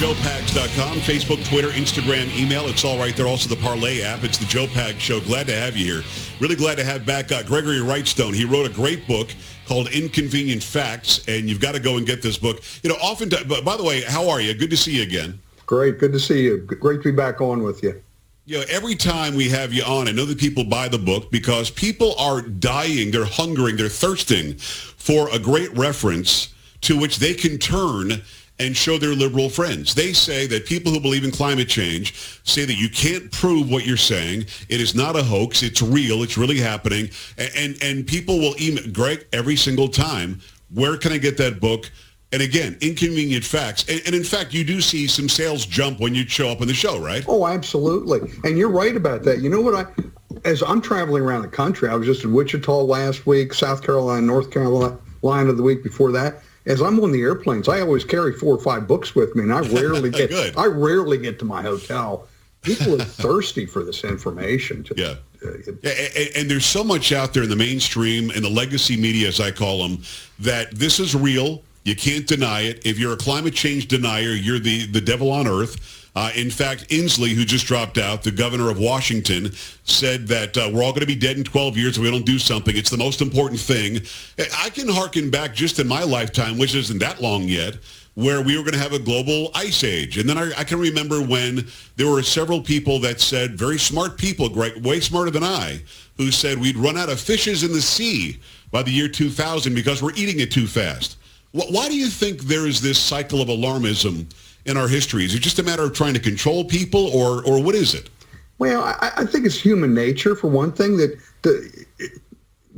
JoePags.com, Facebook, Twitter, Instagram, email. It's all right there. Also the Parlay app. It's the Joe Pags Show. Glad to have you here. Really glad to have back Gregory Wrightstone. He wrote a great book called Inconvenient Facts, and you've got to go and get this book. You know, often, by the way, how are you? Good to see you again. Great. Good to see you. Great to be back on with you. You know, every time we have you on, I know that people buy the book because people are dying, they're hungering, they're thirsting for a great reference to which they can turn and show their liberal friends. They say that people who believe in climate change say that you can't prove what you're saying. It is not a hoax. It's real. It's really happening. And people will email Greg every single time, where can I get that book? And again, Inconvenient Facts. And in fact, you do see some sales jump when you show up on the show, right? Oh, absolutely. And you're right about that. You know what? As I'm traveling around the country, I was just in Wichita last week, South Carolina, North Carolina the week before that. As I'm on the airplanes, I always carry 4 or 5 books with me, and I rarely get to my hotel. People are thirsty for this information. And there's so much out there in the mainstream and the legacy media, as I call them, that this is real. You can't deny it. If you're a climate change denier, you're the devil on earth. In fact, Inslee, who just dropped out, the governor of Washington, said that we're all going to be dead in 12 years if we don't do something. It's the most important thing. I can hearken back just in my lifetime, which isn't that long yet, where we were going to have a global ice age. And then I can remember when there were several people that said, very smart people, Greg, way smarter than I, who said we'd run out of fishes in the sea by the year 2000 because we're eating it too fast. Why do you think there is this cycle of alarmism in our history? Is it just a matter of trying to control people, or what is it? Well, I think it's human nature, for one thing, that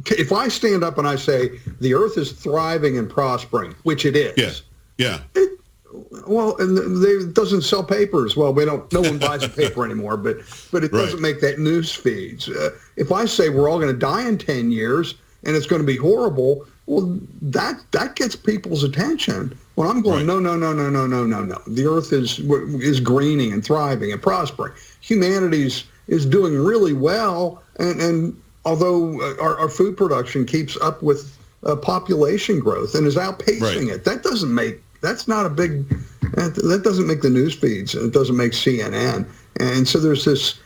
if I stand up and I say the earth is thriving and prospering, which it is. Yeah. And it doesn't sell papers. Well, no one buys a paper anymore, but it doesn't make that news feeds. If I say we're all going to die in 10 years and it's going to be horrible, well, that gets people's attention. When I'm going, no. The earth is greening and thriving and prospering. Humanity is doing really well, and although our food production keeps up with population growth and is outpacing it, that doesn't make the news feeds, and it doesn't make CNN. And so there's this.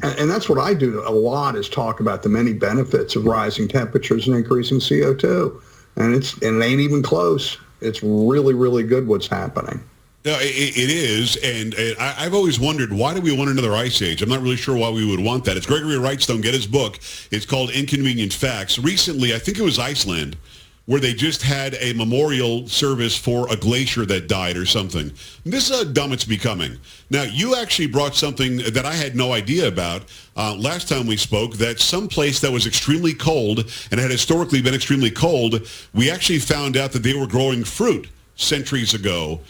And that's what I do a lot, is talk about the many benefits of rising temperatures and increasing CO2. And it ain't even close. It's really, really good what's happening. No, it is. And I've always wondered, why do we want another ice age? I'm not really sure why we would want that. It's Gregory Wrightstone. Get his book. It's called Inconvenient Facts. Recently, I think it was Iceland, where they just had a memorial service for a glacier that died or something. This is how dumb it's becoming. Now, you actually brought something that I had no idea about last time we spoke, that some place that was extremely cold and had historically been extremely cold, we actually found out that they were growing fruit centuries ago,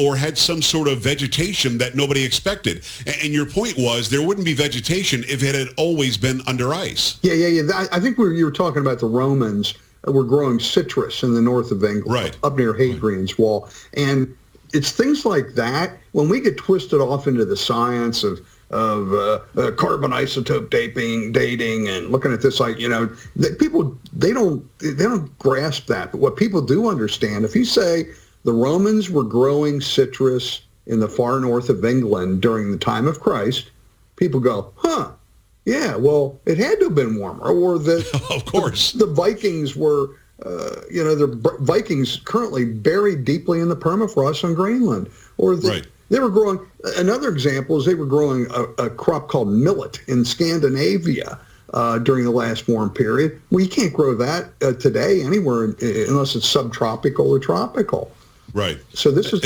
or had some sort of vegetation that nobody expected. And your point was there wouldn't be vegetation if it had always been under ice. Yeah. I think you were talking about the Romans. We're growing citrus in the north of England, up near Hadrian's Wall. And it's things like that, when we get twisted off into the science of carbon isotope dating and looking at this, like, people, they don't grasp that. But what people do understand, if you say the Romans were growing citrus in the far north of England during the time of Christ, people go, yeah, well, it had to have been warmer. Or of course, the Vikings were, the Vikings currently buried deeply in the permafrost on Greenland. Or they were growing. Another example is they were growing a crop called millet in Scandinavia during the last warm period. Well, you can't grow that today anywhere unless it's subtropical or tropical. Right. So this is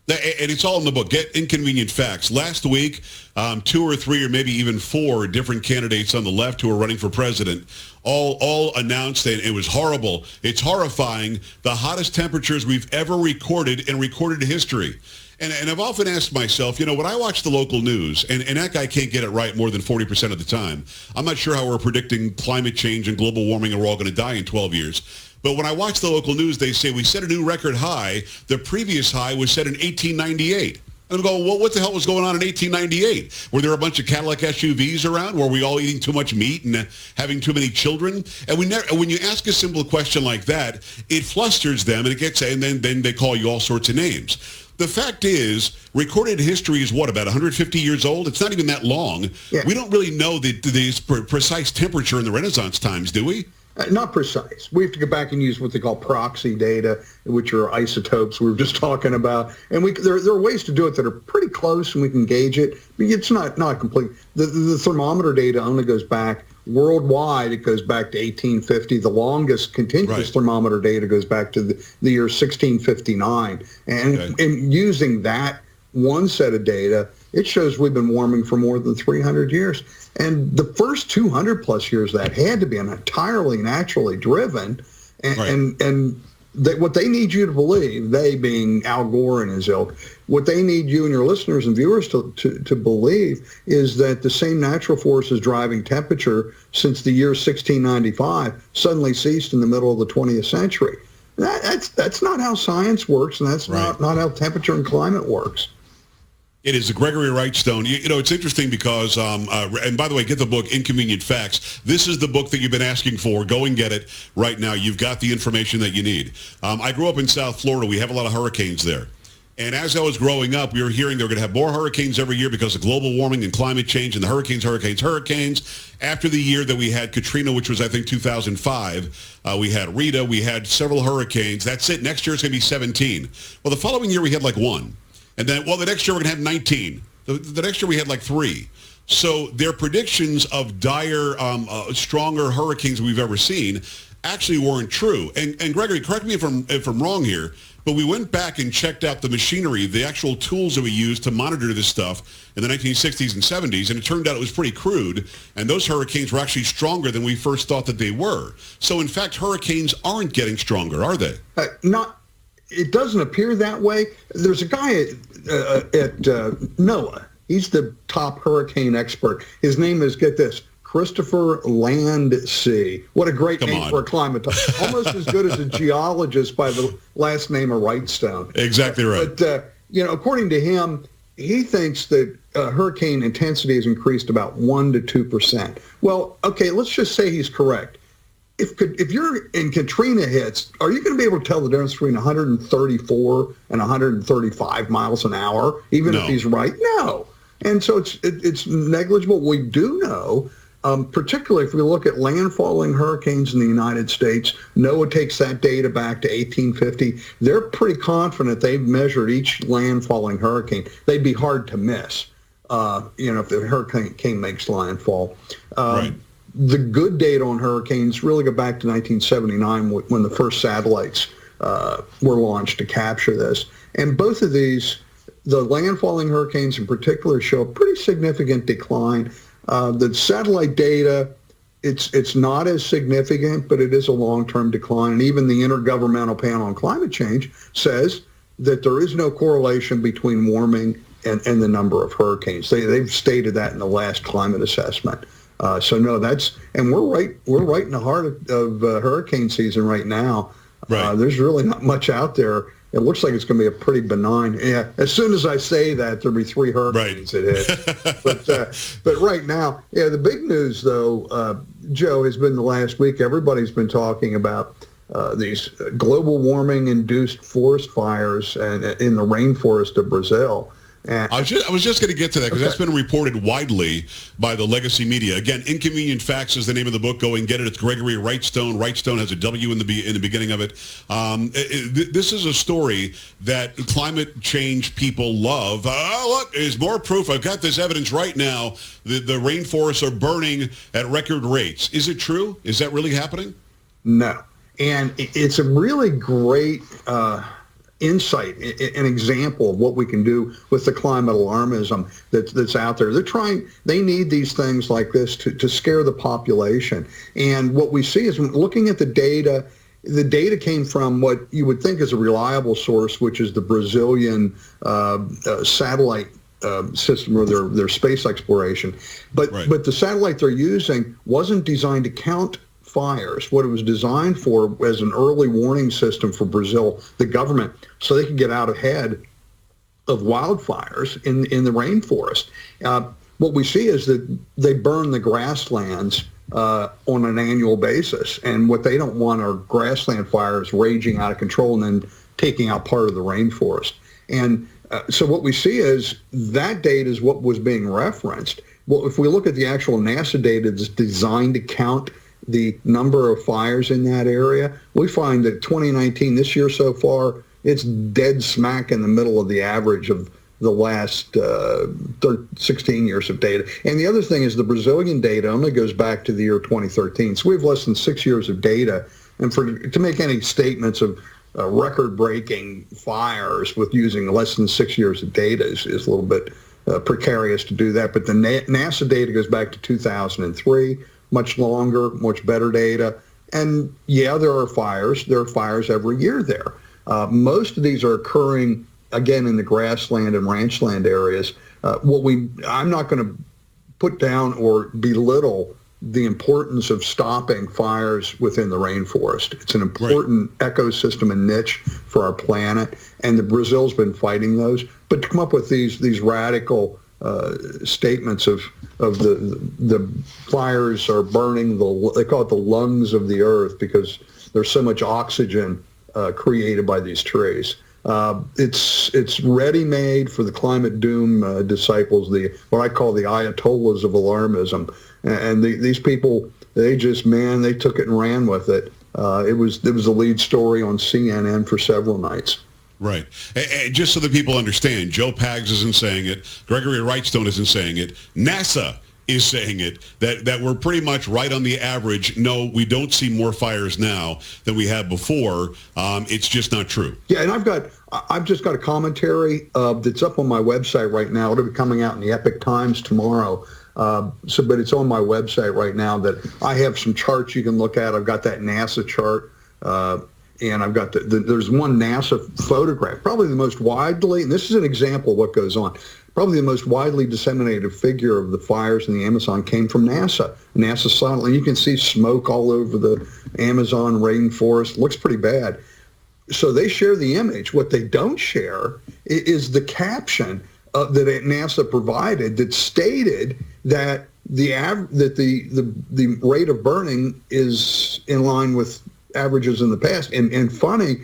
And it's all in the book. Get Inconvenient Facts. Last week, 2 or 3 or maybe even 4 different candidates on the left who are running for president all announced, and it was horrible. It's horrifying, the hottest temperatures we've ever recorded in recorded history. And I've often asked myself, when I watch the local news, and that guy can't get it right more than 40% of the time, I'm not sure how we're predicting climate change and global warming and we're all going to die in 12 years. But when I watch the local news, they say we set a new record high. The previous high was set in 1898. And I'm going, well, what the hell was going on in 1898? Were there a bunch of Cadillac SUVs around? Were we all eating too much meat and having too many children? And when you ask a simple question like that, it flusters them, and it gets, and then they call you all sorts of names. the fact is, recorded history is what, about 150 years old? It's not even that long. Yeah. We don't really know the precise temperature in the Renaissance times, do we? Not precise. We have to go back and use what they call proxy data, which are isotopes we were just talking about. And there are ways to do it that are pretty close, and we can gauge it. But it's not complete. The thermometer data only goes back worldwide. It goes back to 1850. The longest continuous thermometer data goes back to the year 1659. And using that one set of data, it shows we've been warming for more than 300 years. And the first 200 plus years of that had to be entirely naturally driven. And what they need you to believe, they being Al Gore and his ilk, what they need you and your listeners and viewers to believe is that the same natural forces driving temperature since the year 1695 suddenly ceased in the middle of the 20th century. That's not how science works, and that's not how temperature and climate works. It is the Gregory Wrightstone. You know, it's interesting because, and by the way, get the book, Inconvenient Facts. This is the book that you've been asking for. Go and get it right now. You've got the information that you need. I grew up in South Florida. We have a lot of hurricanes there. And as I was growing up, we were hearing they were going to have more hurricanes every year because of global warming and climate change and the hurricanes. After the year that we had Katrina, which was, I think, 2005, we had Rita. We had several hurricanes. That's it. Next year it's going to be 17. Well, the following year we had like one. And then, the next year we're going to have 19. The next year we had like 3. So their predictions of dire, stronger hurricanes we've ever seen actually weren't true. And Gregory, correct me if I'm wrong here, but we went back and checked out the machinery, the actual tools that we used to monitor this stuff in the 1960s and 70s, and it turned out it was pretty crude, and those hurricanes were actually stronger than we first thought that they were. So, in fact, hurricanes aren't getting stronger, are they? It doesn't appear that way. There's a guy at NOAA. He's the top hurricane expert. His name is, get this, Christopher Landsea. What a great name for a climatologist. Almost as good as a geologist by the last name of Wrightstone. Exactly right. But, according to him, he thinks that hurricane intensity has increased about 1% to 2%. Well, okay, let's just say he's correct. If you're in Katrina hits, are you going to be able to tell the difference between 134 and 135 miles an hour, even if he's right? No. And so it's negligible. We do know, particularly if we look at landfalling hurricanes in the United States, NOAA takes that data back to 1850. They're pretty confident they've measured each landfalling hurricane. They'd be hard to miss, if the hurricane makes landfall. The good data on hurricanes really go back to 1979 when the first satellites were launched to capture this. And both of these, the landfalling hurricanes in particular, show a pretty significant decline. The satellite data, it's not as significant, but it is a long-term decline. And even the Intergovernmental Panel on Climate Change says that there is no correlation between warming and the number of hurricanes. They've stated that in the last climate assessment. And we're right in the heart of hurricane season right now. There's really not much out there. It looks like it's going to be a pretty benign. Yeah, as soon as I say that, there'll be 3 hurricanes that hit. But right now, the big news though, Joe, has been the last week. Everybody's been talking about these global warming induced forest fires and in the rainforest of Brazil. I was just going to get to that because that's been reported widely by the legacy media. Again, Inconvenient Facts is the name of the book. Go and get it. It's Gregory Wrightstone. Wrightstone has a W in the beginning of it. This is a story that climate change people love. Look, there's more proof. I've got this evidence right now. The rainforests are burning at record rates. Is it true? Is that really happening? No. And it's a really great insight, an example of what we can do with the climate alarmism that's out there. They need these things like this to scare the population. And what we see is, looking at the data came from what you would think is a reliable source, which is the Brazilian satellite system, or their space exploration. But the satellite they're using wasn't designed to count fires. What it was designed for as an early warning system for Brazil, the government, so they could get out ahead of wildfires in the rainforest. What we see is that they burn the grasslands on an annual basis, and what they don't want are grassland fires raging out of control and then taking out part of the rainforest. And so what we see is that data is what was being referenced. Well, if we look at the actual NASA data that's designed to count the number of fires in that area, we find that 2019, this year so far, it's dead smack in the middle of the average of the last 16 years of data. And the other thing is the Brazilian data only goes back to the year 2013. So we have less than 6 years of data. And to make any statements of record-breaking fires with using less than 6 years of data is a little bit precarious to do that. But the NASA data goes back to 2003, much longer, much better data. And yeah, there are fires. There are fires every year there. Most of these are occurring, again, in the grassland and ranchland areas. I'm not going to put down or belittle the importance of stopping fires within the rainforest. It's an important ecosystem and niche for our planet, and the Brazil's been fighting those. But to come up with these radical statements of the fires are burning they call it the lungs of the earth because there's so much oxygen created by these trees. It's ready-made for the climate doom disciples, what I call the ayatollahs of alarmism. And these people, they took it and ran with it. It was the lead story on CNN for several nights. Right. And just so that people understand, Joe Pags isn't saying it. Gregory Wrightstone isn't saying it. NASA is saying it, that we're pretty much right on the average. No, we don't see more fires now than we have before. It's just not true. Yeah, and I've just got a commentary that's up on my website right now. It'll be coming out in the Epic Times tomorrow. But it's on my website right now that I have some charts you can look at. I've got that NASA chart, and I've got there's one NASA photograph, probably the most widely, and this is an example of what goes on, probably the most widely disseminated figure of the fires in the Amazon came from NASA. NASA silently, you can see smoke all over the Amazon rainforest. Looks pretty bad. So they share the image. What they don't share is the caption that NASA provided that stated that the rate of burning is in line with averages in the past. And funny,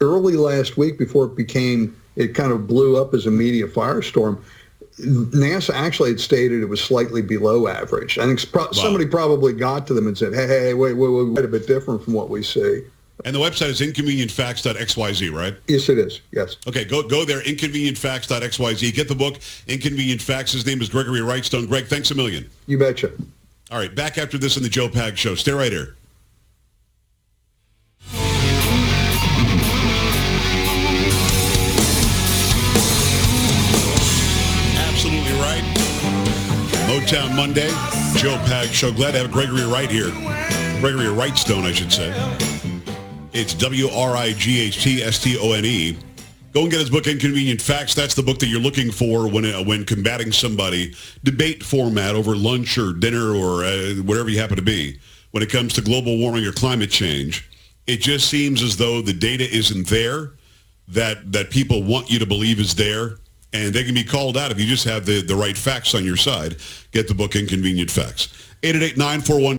early last week, before it kind of blew up as a media firestorm, NASA actually had stated it was slightly below average. I think somebody probably got to them and said, hey, wait, a bit different from what we see. And the website is inconvenientfacts.xyz, right? Yes, it is. Yes. Okay, go there, inconvenientfacts.xyz. Get the book, Inconvenient Facts. His name is Gregory Wrightstone. Greg, thanks a million. You betcha. All right, back after this in the Joe Pags Show. Stay right here. Absolutely right. Motown Monday, Joe Pags Show. Glad to have Gregory Wright here. Gregory Wrightstone, I should say. It's Wrightstone. Go and get his book, Inconvenient Facts. That's the book that you're looking for when combating somebody. Debate format over lunch or dinner or whatever you happen to be. When it comes to global warming or climate change, it just seems as though the data isn't there that people want you to believe is there. And they can be called out if you just have the right facts on your side. Get the book, Inconvenient Facts. 888-941